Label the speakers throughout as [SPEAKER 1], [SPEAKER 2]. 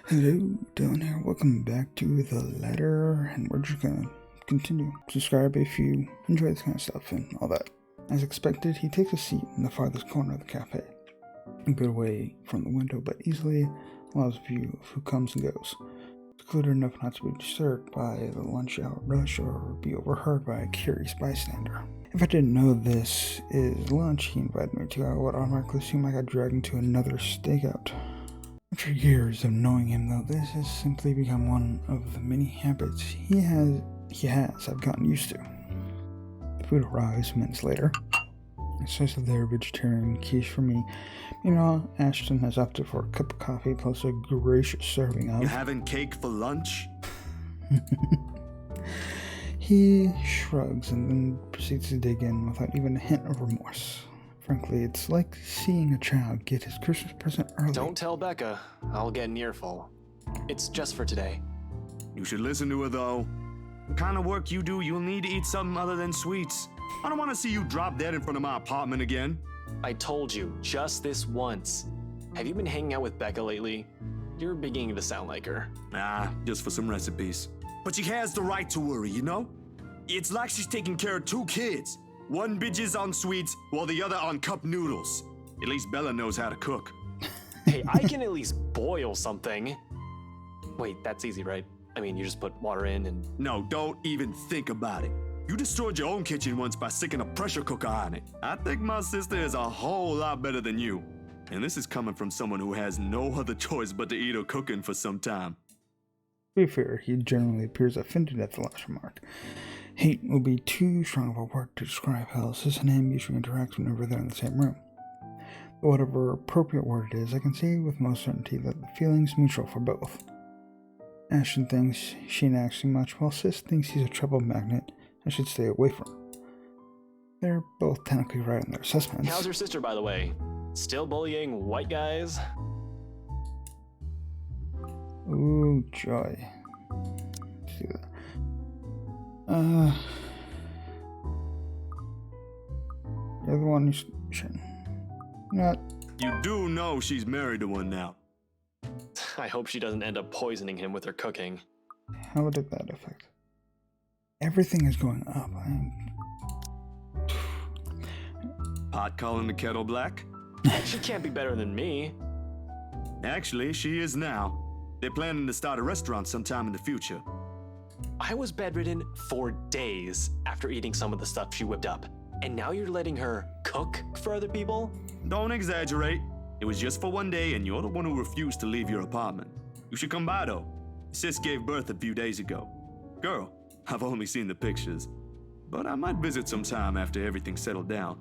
[SPEAKER 1] Hello, Dylan here. Welcome back to The Ladder, and we're just gonna continue. Subscribe if you enjoy this kind of stuff and all that. As expected, he takes a seat in the farthest corner of the cafe, a bit away from the window, but easily allows view of who comes and goes, secluded enough not to be disturbed by the lunch hour rush or be overheard by a curious bystander. If I didn't know this is lunch he invited me to, I would automatically assume I got dragged into another stakeout. After years of knowing him, though, this has simply become one of the many habits he has I've gotten used to. The food arrives minutes later. A slice of their vegetarian quiche for me. Meanwhile, Ashton has opted for a cup of coffee plus a gracious serving of...
[SPEAKER 2] You having cake for lunch?
[SPEAKER 1] He shrugs and then proceeds to dig in without even a hint of remorse. Frankly, it's like seeing a child get his Christmas present early.
[SPEAKER 3] Don't tell Becca. I'll get an earful. It's just for today.
[SPEAKER 2] You should listen to her, though. The kind of work you do, you'll need to eat something other than sweets. I don't want to see you drop dead in front of my apartment again.
[SPEAKER 3] I told you, just this once. Have you been hanging out with Becca lately? You're beginning to sound like her.
[SPEAKER 2] Nah, just for some recipes. But she has the right to worry, you know? It's like she's taking care of two kids. One bitches on sweets, while the other on cup noodles. At least Bella knows how to cook.
[SPEAKER 3] Hey, I can at least boil something. Wait, that's easy, right? I mean, you just put water in and...
[SPEAKER 2] No, don't even think about it. You destroyed your own kitchen once by sticking a pressure cooker on it. I think my sister is a whole lot better than you. And this is coming from someone who has no other choice but to eat her cooking for some time.
[SPEAKER 1] To be fair, he generally appears offended at the last remark. Hate will be too strong of a word to describe how Sis and him usually interact whenever they're in the same room. But whatever appropriate word it is, I can say with most certainty that the feeling's mutual for both. Ashton thinks she nags too much, while Sis thinks he's a trouble magnet and should stay away from her. They're both technically right in their assessments.
[SPEAKER 3] How's your sister, by the way? Still bullying white guys?
[SPEAKER 1] Ooh, joy. Let's do that. You're the one who's not.
[SPEAKER 2] You do know she's married to one now.
[SPEAKER 3] I hope she doesn't end up poisoning him with her cooking.
[SPEAKER 1] How did that affect? Everything is going up.
[SPEAKER 2] Pot calling the kettle black?
[SPEAKER 3] She can't be better than me.
[SPEAKER 2] Actually, she is now. They're planning to start a restaurant sometime in the future.
[SPEAKER 3] I was bedridden for days after eating some of the stuff she whipped up. And now you're letting her cook for other people?
[SPEAKER 2] Don't exaggerate. It was just for one day, and you're the one who refused to leave your apartment. You should come by, though. Sis gave birth a few days ago. Girl, I've only seen the pictures. But I might visit sometime after everything's settled down.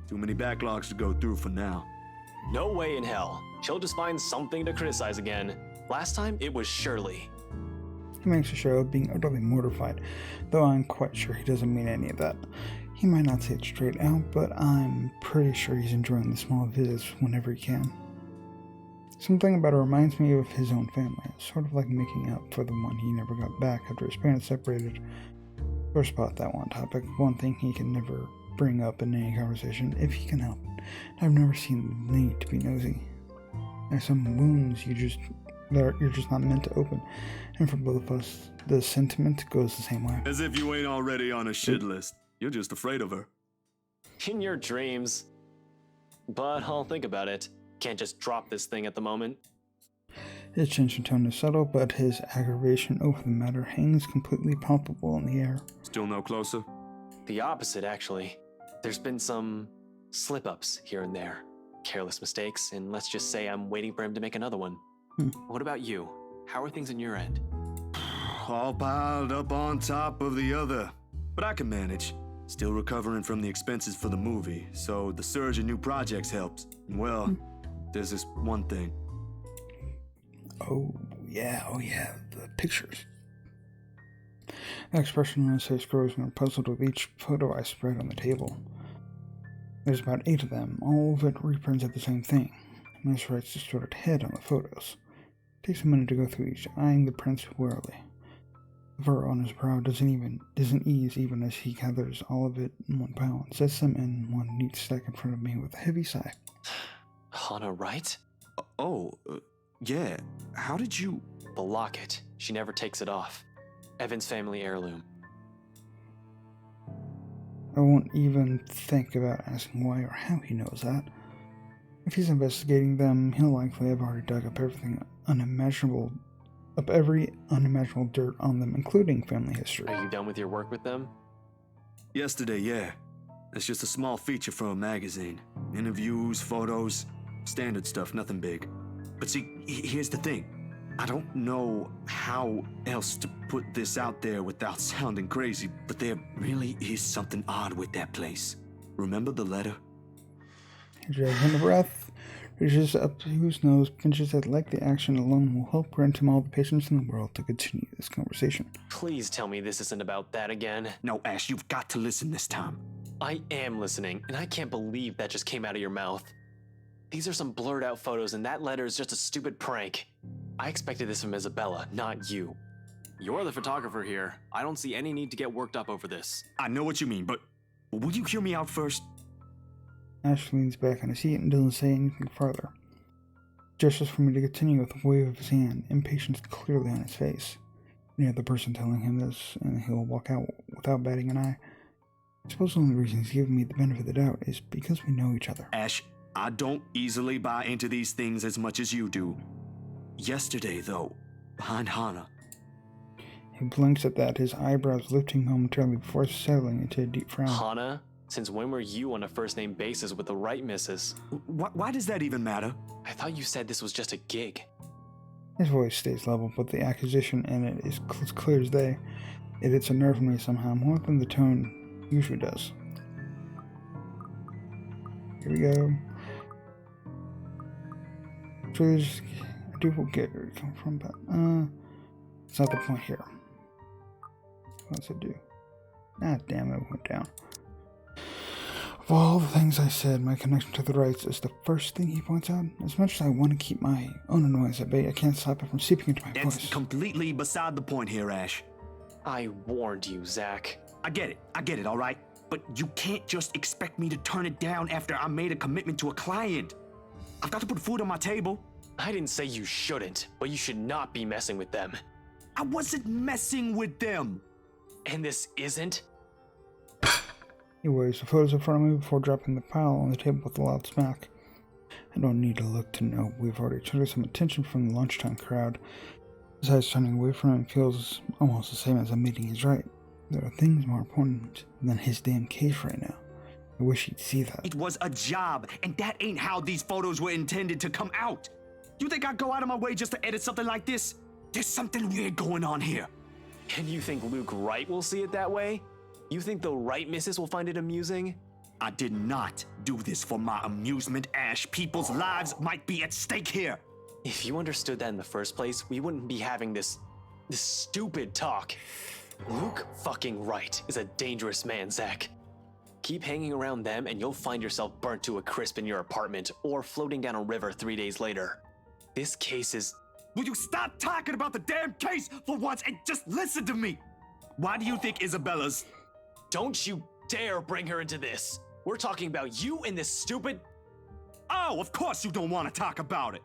[SPEAKER 2] Too many backlogs to go through for now.
[SPEAKER 3] No way in hell. She'll just find something to criticize again. Last time, it was Shirley.
[SPEAKER 1] He makes a show of being utterly mortified, though I'm quite sure he doesn't mean any of that. He might not say it straight out, but I'm pretty sure he's enjoying the small visits whenever he can. Something about it reminds me of his own family, sort of like making up for the one he never got back after his parents separated. Sore spot, that one topic, one thing he can never bring up in any conversation if he can help it. I've never seen the need to be nosy. There's some wounds you're just not meant to open, and for both of us, the sentiment goes the same way.
[SPEAKER 2] As if you ain't already on a shit list. You're just afraid of her.
[SPEAKER 3] In your dreams. But I'll think about it. Can't just drop this thing at the moment.
[SPEAKER 1] His change in tone is subtle, but his aggravation over the matter hangs completely palpable in the air.
[SPEAKER 2] Still no closer?
[SPEAKER 3] The opposite, actually. There's been some slip-ups here and there. Careless mistakes, and let's just say I'm waiting for him to make another one. What about you? How are things on your end?
[SPEAKER 2] All piled up on top of the other. But I can manage. Still recovering from the expenses for the movie, so the surge in new projects helps. And well, there's this one thing.
[SPEAKER 1] Oh yeah, the pictures. The expression on his face grows more puzzled with each photo I spread on the table. There's about 8 of them, all of it reprints of the same thing. Miss Wright's distorted head on the photos. It takes a minute to go through each, eyeing the prints warily. The fur on his brow doesn't ease even as he gathers all of it in one pile and sets them in one neat stack in front of me with a heavy sigh.
[SPEAKER 3] Hannah Wright?
[SPEAKER 2] Oh, Yeah, how did you...
[SPEAKER 3] The locket. She never takes it off. Evan's family heirloom.
[SPEAKER 1] I won't even think about asking why or how he knows that. If he's investigating them, he'll likely have already dug up every unimaginable dirt on them, including family history.
[SPEAKER 3] Are you done with your work with them?
[SPEAKER 2] Yesterday, yeah. It's just a small feature for a magazine. Interviews, photos, standard stuff, nothing big. But see, here's the thing. I don't know how else to put this out there without sounding crazy, but there really is something odd with that place. Remember the letter?
[SPEAKER 1] He drags in a breath, reaches up to his nose, pinches that like the action alone will help grant him all the patience in the world to continue this conversation.
[SPEAKER 3] Please tell me this isn't about that again.
[SPEAKER 2] No, Ash, you've got to listen this time.
[SPEAKER 3] I am listening, and I can't believe that just came out of your mouth. These are some blurred out photos, and that letter is just a stupid prank. I expected this from Isabella, not you. You're the photographer here. I don't see any need to get worked up over this.
[SPEAKER 2] I know what you mean, but will you hear me out first?
[SPEAKER 1] Ash leans back on his seat and doesn't say anything further. Gestures for me to continue with a wave of his hand, impatience clearly on his face. Any other person telling him this, and he'll walk out without batting an eye. I suppose the only reason he's giving me the benefit of the doubt is because we know each other.
[SPEAKER 2] Ash, I don't easily buy into these things as much as you do. Yesterday, though, behind Hana.
[SPEAKER 1] He blinks at that, his eyebrows lifting momentarily before settling into a deep frown.
[SPEAKER 3] Hana? Since when were you on a first-name basis with the right missus?
[SPEAKER 2] Why does that even matter?
[SPEAKER 3] I thought you said this was just a gig.
[SPEAKER 1] His voice stays level, but the accusation in it is as clear as day. It hits a nerve in me somehow, more than the tone usually does. Here we go. I do get where it comes from, but it's not the point here. What does it do? Ah, damn it, went down. Of all the things I said, my connection to the rights is the first thing he points out. As much as I want to keep my own annoyance at bay, I can't stop it from seeping into my voice.
[SPEAKER 2] It's completely beside the point here, Ash.
[SPEAKER 3] I warned you, Zach.
[SPEAKER 2] I get it, all right? But you can't just expect me to turn it down after I made a commitment to a client. I've got to put food on my table.
[SPEAKER 3] I didn't say you shouldn't, but you should not be messing with them.
[SPEAKER 2] I wasn't messing with them.
[SPEAKER 3] And this isn't?
[SPEAKER 1] He waves the photos in front of me before dropping the pile on the table with a loud smack. I don't need to look to know we've already attracted some attention from the lunchtime crowd. His eyes turning away from him feels almost the same as admitting he's right. There are things more important than his damn case right now. I wish he'd see that.
[SPEAKER 2] It was a job, and that ain't how these photos were intended to come out. You think I'd go out of my way just to edit something like this? There's something weird going on here.
[SPEAKER 3] And you think Luke Wright will see it that way? You think the Wright missus will find it amusing?
[SPEAKER 2] I did not do this for my amusement, Ash. People's lives might be at stake here.
[SPEAKER 3] If you understood that in the first place, we wouldn't be having this stupid talk. Luke fucking Wright is a dangerous man, Zach. Keep hanging around them and you'll find yourself burnt to a crisp in your apartment or floating down a river 3 days later. This case is...
[SPEAKER 2] Will you stop talking about the damn case for once and just listen to me? Why do you think Isabella's...
[SPEAKER 3] Don't you dare bring her into this. We're talking about you and this stupid...
[SPEAKER 2] Oh, of course you don't want to talk about it.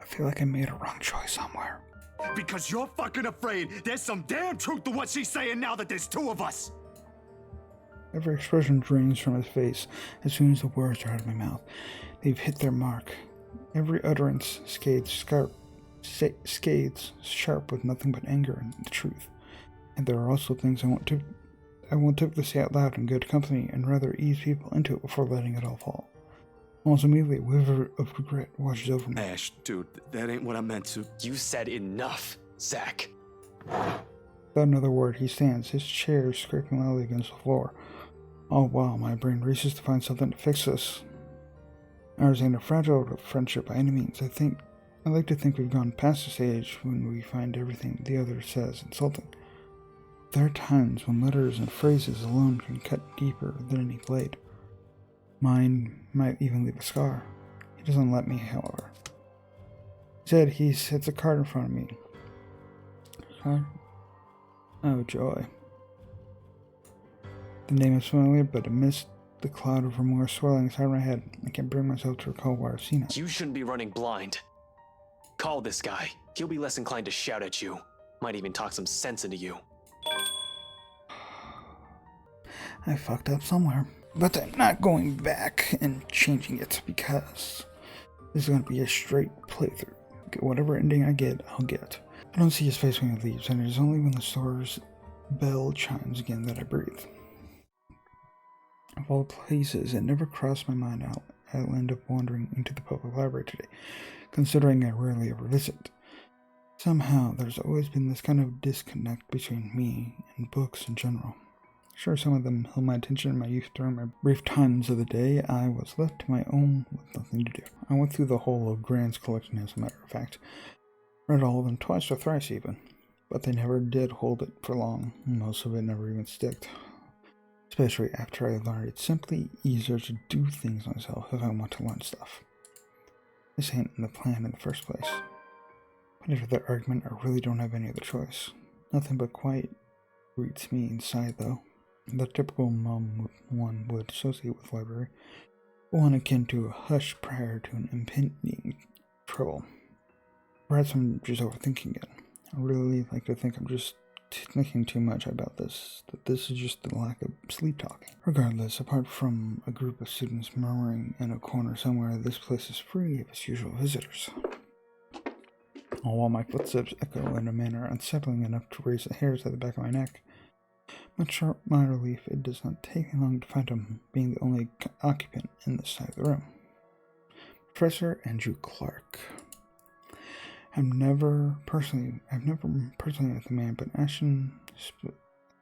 [SPEAKER 1] I feel like I made a wrong choice somewhere.
[SPEAKER 2] Because you're fucking afraid there's some damn truth to what she's saying now that there's two of us.
[SPEAKER 1] Every expression drains from his face as soon as the words are out of my mouth. They've hit their mark. Every utterance scathes sharp with nothing but anger and the truth. And there are also things I want to say out loud in good company and rather ease people into it before letting it all fall. Almost immediately, a wave of regret washes over me.
[SPEAKER 2] Ash, dude, that ain't what I meant to.
[SPEAKER 3] You said enough, Zach.
[SPEAKER 1] Without another word, he stands, his chair scraping loudly against the floor. All while my brain races to find something to fix this. Ours ain't a fragile friendship by any means. I like to think we've gone past the stage when we find everything the other says insulting. There are times when letters and phrases alone can cut deeper than any blade. Mine might even leave a scar. He doesn't let me, however. Instead, he sets a card in front of me. Card? Oh, joy. The name is familiar, but amidst the cloud of remorse swirling inside my head, I can't bring myself to recall where I've seen it.
[SPEAKER 3] You shouldn't be running blind. call this guy. He'll be less inclined to shout at you. Might even talk some sense into you.
[SPEAKER 1] I fucked up somewhere. But I'm not going back and changing it because this is going to be a straight playthrough. Whatever ending I get, I'll get. I don't see his face when he leaves, and it is only when the store's bell chimes again that I breathe. Of all places, it never crossed my mind I'll end up wandering into the public library today, considering I rarely ever visit. Somehow, there's always been this kind of disconnect between me and books in general. Sure, some of them held my attention in my youth. During my brief times of the day, I was left to my own with nothing to do. I went through the whole of Grant's collection, as a matter of fact. Read all of them twice or thrice even. But they never did hold it for long. Most of it never even sticked. Especially after I learned it's simply easier to do things myself if I want to learn stuff. This ain't in the plan in the first place. But after that argument, I really don't have any other choice. Nothing but quiet greets me inside, though. The typical mum one would associate with library, one akin to a hush prior to an impending trouble. Perhaps I'm just overthinking it. I really like to think I'm just thinking too much about this, that this is just the lack of sleep talking. Regardless, apart from a group of students murmuring in a corner somewhere, this place is free of its usual visitors. All while my footsteps echo in a manner unsettling enough to raise the hairs at the back of my neck. Much to my relief, it does not take me long to find him being the only occupant in this side of the room. Professor Andrew Clark. I've never personally met the man, but Ashton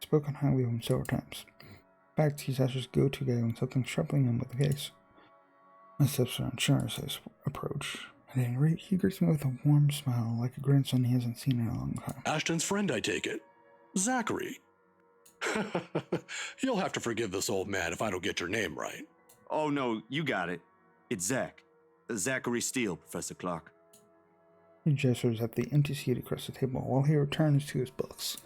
[SPEAKER 1] spoken highly of him several times. In fact, he's Ashton's go-to guy when something's troubling him with the case. My steps are unsure as I approach. At any rate, he greets me with a warm smile, like a grandson he hasn't seen in a long time.
[SPEAKER 4] Ashton's friend, I take it. Zachary. You'll have to forgive this old man if I don't get your name right.
[SPEAKER 2] Oh no, you got it. It's Zach. Zachary Steele, Professor Clark.
[SPEAKER 1] He gestures at the empty seat across the table while he returns to his books.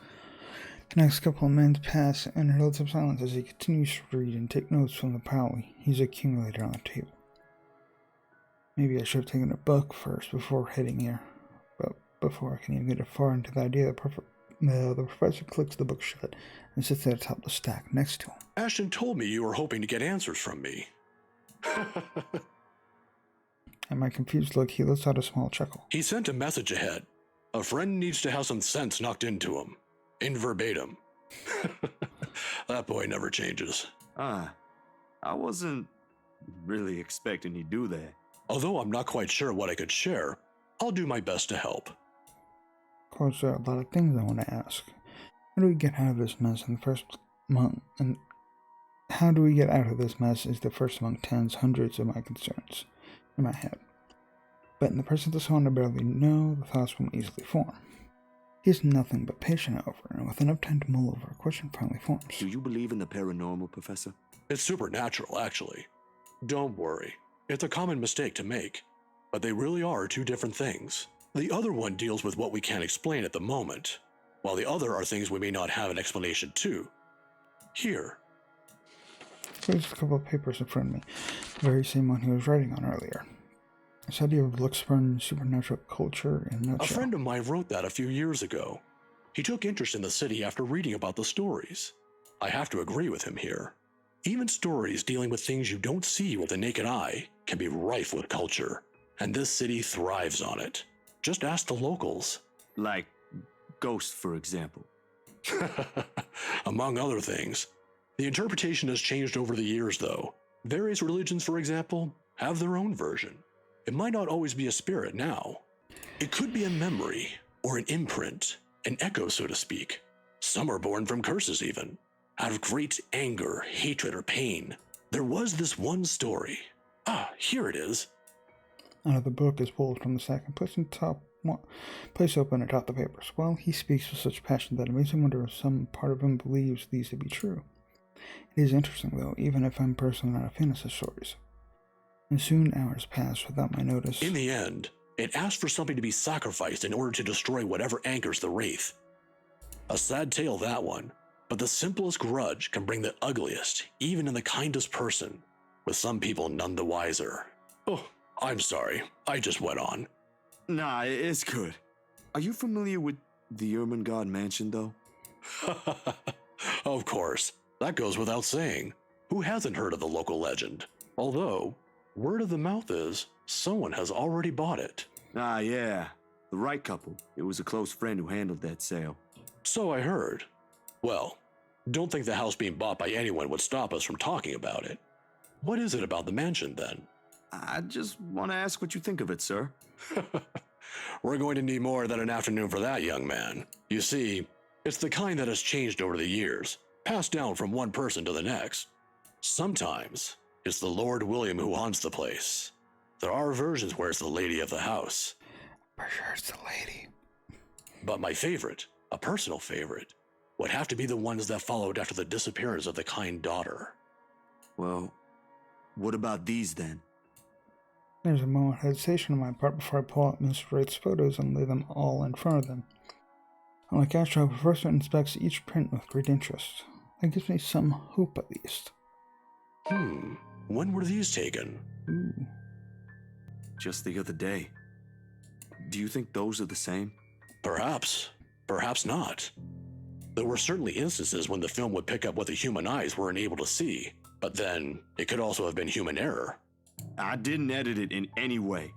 [SPEAKER 1] The next couple of minutes pass in relative silence as he continues to read and take notes from the pile he's accumulated on the table. Maybe I should have taken a book first before heading here, but before I can even get far into the idea, the professor clicks the book shut and sits at the top of the stack next to him.
[SPEAKER 4] Ashton told me you were hoping to get answers from me.
[SPEAKER 1] At my confused look, he lets out a small chuckle.
[SPEAKER 4] He sent a message ahead. A friend needs to have some sense knocked into him. In verbatim. That boy never changes.
[SPEAKER 2] I wasn't really expecting he'd do that.
[SPEAKER 4] Although I'm not quite sure what I could share, I'll do my best to help.
[SPEAKER 1] Of course, there are a lot of things I want to ask. How do we get out of this mess in the first month? And how do we get out of this mess is the first among hundreds of my concerns in my head. But in the presence of someone I barely know, the thoughts will easily form. He is nothing but patient, however, and with enough time to mull over, a question finally forms.
[SPEAKER 2] Do you believe in the paranormal, Professor?
[SPEAKER 4] It's supernatural, actually. Don't worry. It's a common mistake to make. But they really are two different things. The other one deals with what we can't explain at the moment, while the other are things we may not have an explanation to. Here.
[SPEAKER 1] There's a couple of papers in front of me, the very same one he was writing on earlier. This idea of Luxburn supernatural culture in a nutshell.
[SPEAKER 4] A friend of mine wrote that a few years ago. He took interest in the city after reading about the stories. I have to agree with him here. Even stories dealing with things you don't see with the naked eye can be rife with culture, and this city thrives on it. Just ask the locals.
[SPEAKER 2] Like ghosts, for example.
[SPEAKER 4] Among other things. The interpretation has changed over the years, though. Various religions, for example, have their own version. It might not always be a spirit now. It could be a memory, or an imprint, an echo, so to speak. Some are born from curses, even. Out of great anger, hatred, or pain. There was this one story. Ah, here it is.
[SPEAKER 1] Another book is pulled from the sack and placed open atop the papers. Well, he speaks with such passion that it makes him wonder if some part of him believes these to be true. It is interesting, though, even if I'm personally not a fan of such stories. And soon hours pass without my notice.
[SPEAKER 4] In the end, it asks for something to be sacrificed in order to destroy whatever anchors the wraith. A sad tale, that one, but the simplest grudge can bring the ugliest, even in the kindest person, with some people none the wiser. Oh, I'm sorry, I just went on.
[SPEAKER 2] Nah, it's good. Are you familiar with the Ermengarde Mansion, though?
[SPEAKER 4] Of course, that goes without saying. Who hasn't heard of the local legend? Although, word of the mouth is, someone has already bought it.
[SPEAKER 2] Ah, yeah. The Wright couple. It was a close friend who handled that sale.
[SPEAKER 4] So I heard. Well, don't think the house being bought by anyone would stop us from talking about it. What is it about the mansion, then?
[SPEAKER 2] I just want to ask what you think of it, sir.
[SPEAKER 4] We're going to need more than an afternoon for that, young man. You see, it's the kind that has changed over the years, passed down from one person to the next. Sometimes, it's the Lord William who haunts the place. There are versions where it's the lady of the house.
[SPEAKER 1] For sure it's the lady.
[SPEAKER 4] But my favorite, a personal favorite, would have to be the ones that followed after the disappearance of the kind daughter.
[SPEAKER 2] Well, what about these then?
[SPEAKER 1] There's a moment of hesitation on my part before I pull out Mr. Wright's photos and lay them all in front of them. Unlike Astro, Professor inspects each print with great interest. That gives me some hope at least.
[SPEAKER 4] When were these taken?
[SPEAKER 1] Ooh.
[SPEAKER 2] Just the other day. Do you think those are the same?
[SPEAKER 4] Perhaps. Perhaps not. There were certainly instances when the film would pick up what the human eyes weren't able to see, but then it could also have been human error.
[SPEAKER 2] I didn't edit it in any way.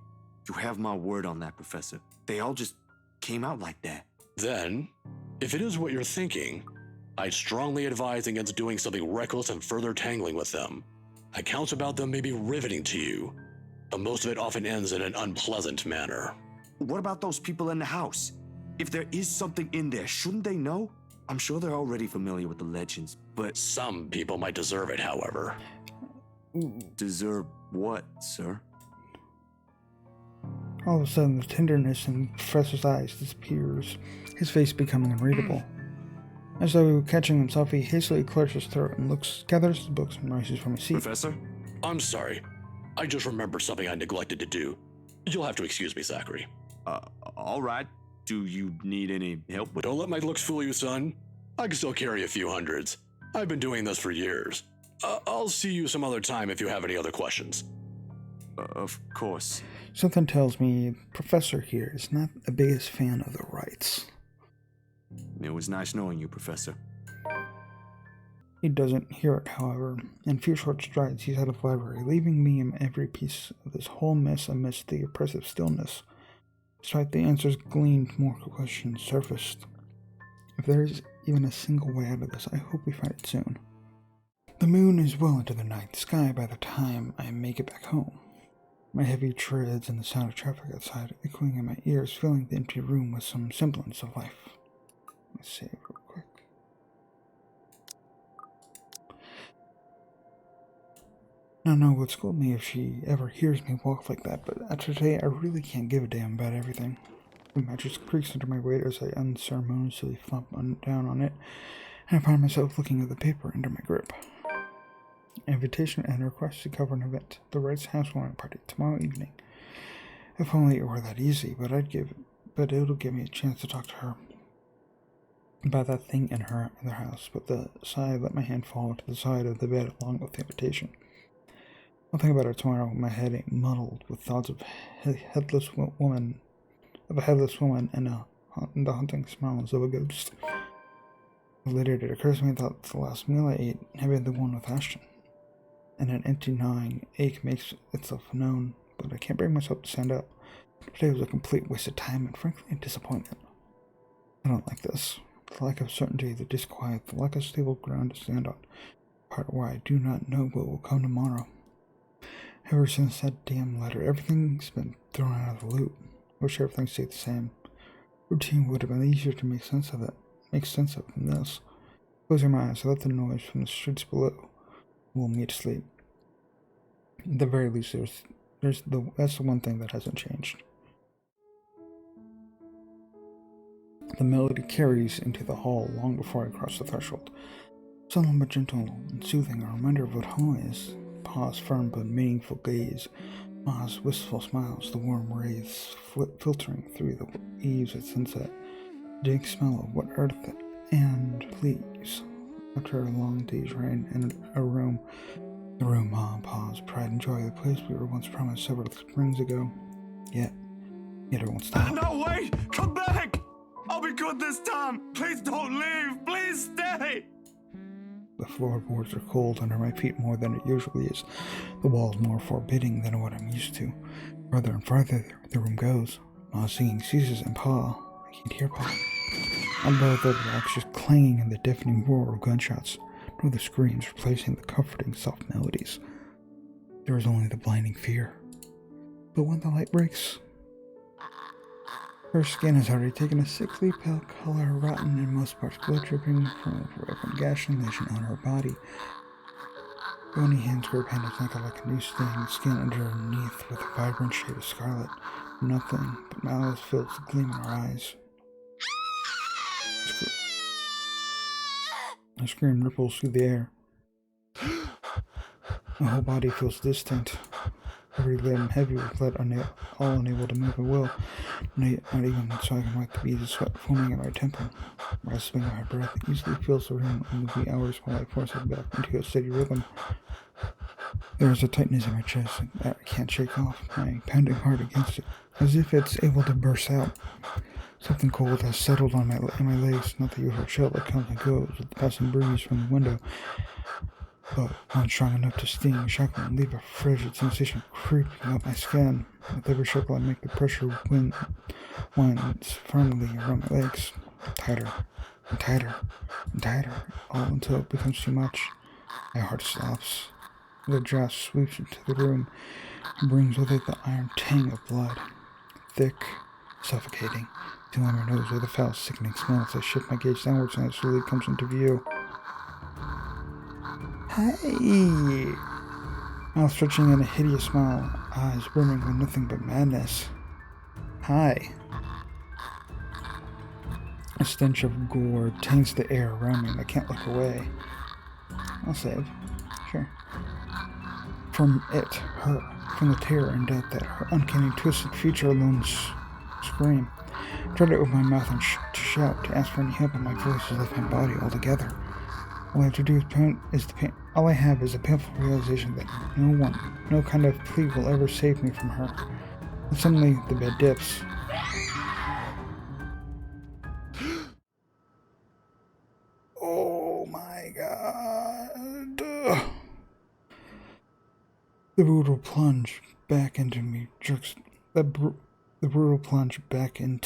[SPEAKER 2] You have my word on that, Professor. They all just came out like that.
[SPEAKER 4] Then, if it is what you're thinking, I'd strongly advise against doing something reckless and further tangling with them. Accounts about them may be riveting to you, but most of it often ends in an unpleasant manner.
[SPEAKER 2] What about those people in the house? If there is something in there, shouldn't they know? I'm sure they're already familiar with the legends, but
[SPEAKER 4] Some people might deserve it, however.
[SPEAKER 2] deserve what, sir?
[SPEAKER 1] All of a sudden, the tenderness in the professor's eyes disappears, his face becoming unreadable. As though he were catching himself, he hastily clears his throat and gathers his books and rises from his seat.
[SPEAKER 2] Professor?
[SPEAKER 4] I'm sorry. I just remembered something I neglected to do. You'll have to excuse me, Zachary.
[SPEAKER 2] All right. Do you need any help with?
[SPEAKER 4] Don't let my looks fool you, son. I can still carry a few hundreds. I've been doing this for years. I'll see you some other time if you have any other questions.
[SPEAKER 2] Of course.
[SPEAKER 1] Something tells me Professor here is not the biggest fan of the Wrights.
[SPEAKER 2] It was nice knowing you, Professor.
[SPEAKER 1] He doesn't hear it, however. In a few short strides, he's out of the library, leaving me in every piece of this whole mess amidst the oppressive stillness. Despite the answers gleaned, more questions surfaced. If there is even a single way out of this, I hope we find it soon. The moon is well into the night sky by the time I make it back home. My heavy treads and the sound of traffic outside echoing in my ears, filling the empty room with some semblance of life. Let's save real quick. Nana would scold me if she ever hears me walk like that, but after today I really can't give a damn about everything. The mattress creaks under my weight as I unceremoniously flop down on it, and I find myself looking at the paper under my grip. Invitation and request to cover an event, the Wright's housewarming party, tomorrow evening. If only it were that easy, but it'll give me a chance to talk to her about that thing in their house. But the sigh let my hand fall to the side of the bed along with the invitation. I'll think about it tomorrow, my head muddled with thoughts of a headless woman and the haunting smiles of a ghost. Later it occurs to me that the last meal I ate had been the one with Ashton, and an empty gnawing ache makes itself known, but I can't bring myself to stand up. Today was a complete waste of time and frankly a disappointment. I don't like this. The lack of certainty, the disquiet, the lack of stable ground to stand on, part where I do not know what will come tomorrow. Ever since that damn letter, everything's been thrown out of the loop. Wish everything stayed the same. Routine would have been easier to make sense of than this. Closing my eyes, I let the noise from the streets below lull me to sleep. At the very least, that's the one thing that hasn't changed. The melody carries into the hall long before I cross the threshold. Solemn but gentle and soothing, a reminder of what home is. Pa's firm but meaningful gaze, Ma's wistful smiles, the warm rays filtering through the eaves at sunset, the dank smell of wet earth and leaves. After a long day's rain in a room, the room Ma and Pa's pride and joy, the place we were once promised several springs ago. Yet, Yet it won't stop.
[SPEAKER 2] No, wait! Come back! I'll be good this time! Please don't leave! Please stay!
[SPEAKER 1] The floorboards are cold under my feet more than it usually is. The walls more forbidding than what I'm used to. Farther and farther the room goes. Ma's singing ceases and Pa. I can't hear Pa. Above the rocks just clanging in the deafening roar of gunshots, nor the screams replacing the comforting soft melodies. There is only the blinding fear. But when the light breaks, her skin has already taken a sickly pale color, rotten in most parts, blood dripping from a broken gash and lesion on her body. Bony hands grip Hannah's neck like a new stained skin underneath with a vibrant shade of scarlet. Nothing but malice fills the gleam in her eyes. A scream ripples through the air. My whole body feels distant. Every limb heavy with blood, all unable to move at will. Not even so I can wipe the beads of sweat forming at my temple. Rasping my breath easily fills the room in the wee hours while I force it back into a steady rhythm. There is a tightness in my chest that I can't shake off, my pounding heart against it, as if it's able to burst out. Something cold has settled on my legs, not the usual chill that comes and goes with the passing breeze from the window, but one strong enough to sting, shackle, and leave a frigid sensation creeping up my skin. With every shackle I make, the pressure winds firmly around my legs, tighter and tighter and tighter, all until it becomes too much. My heart stops. The draft sweeps into the room and brings with it the iron tang of blood, thick, suffocating, till on my nose with a foul, sickening smell as I shift my gaze downwards and it slowly comes into view. Hey! Mouth stretching in a hideous smile, eyes brimming with nothing but madness. Hi. A stench of gore taints the air around me and I can't look away. I'll save. Sure. From it, her, from the terror and doubt that her uncanny twisted feature alone scream. I tried to open my mouth and to shout, to ask for any help, but my voice has left my body altogether. All I have to do is all I have is a painful realization that no kind of plea will ever save me from her. And suddenly the bed dips. Oh my god. The brutal plunge back into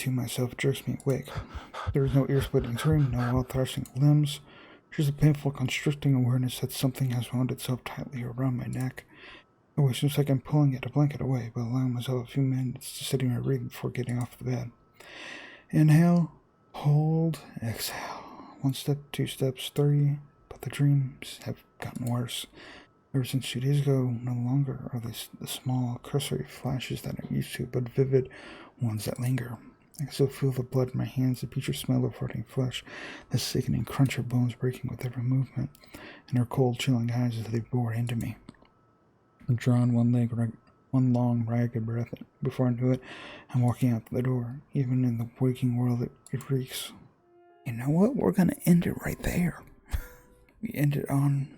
[SPEAKER 1] myself jerks me awake. There is no ear-splitting scream, no wild-thrashing limbs, just a painful, constricting awareness that something has wound itself tightly around my neck. I waste no second pulling a blanket away, but allowing myself a few minutes to steady my breathing before getting off the bed. Inhale, hold, exhale. 1 step, 2 steps, 3, but the dreams have gotten worse. Ever since 2 days ago, no longer are they the small, cursory flashes that I'm used to, but vivid ones that linger. I can still feel the blood in my hands, the putrid smell of rotting flesh, the sickening crunch of bones breaking with every movement, and her cold, chilling eyes as they bore into me. I've drawn one long, ragged breath before I knew it. I'm walking out the door. Even in the waking world, it reeks. You know what? We're gonna end it right there. We end it on...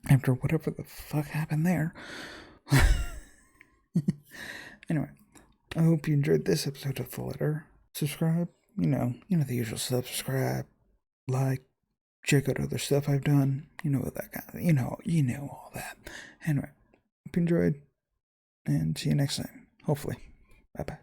[SPEAKER 1] after whatever the fuck happened there. Anyway, I hope you enjoyed this episode of The Letter. Subscribe, you know the usual stuff. Subscribe, like, check out other stuff I've done. You know that kind of, you know all that. Anyway, hope you enjoyed, and see you next time. Hopefully. Bye-bye.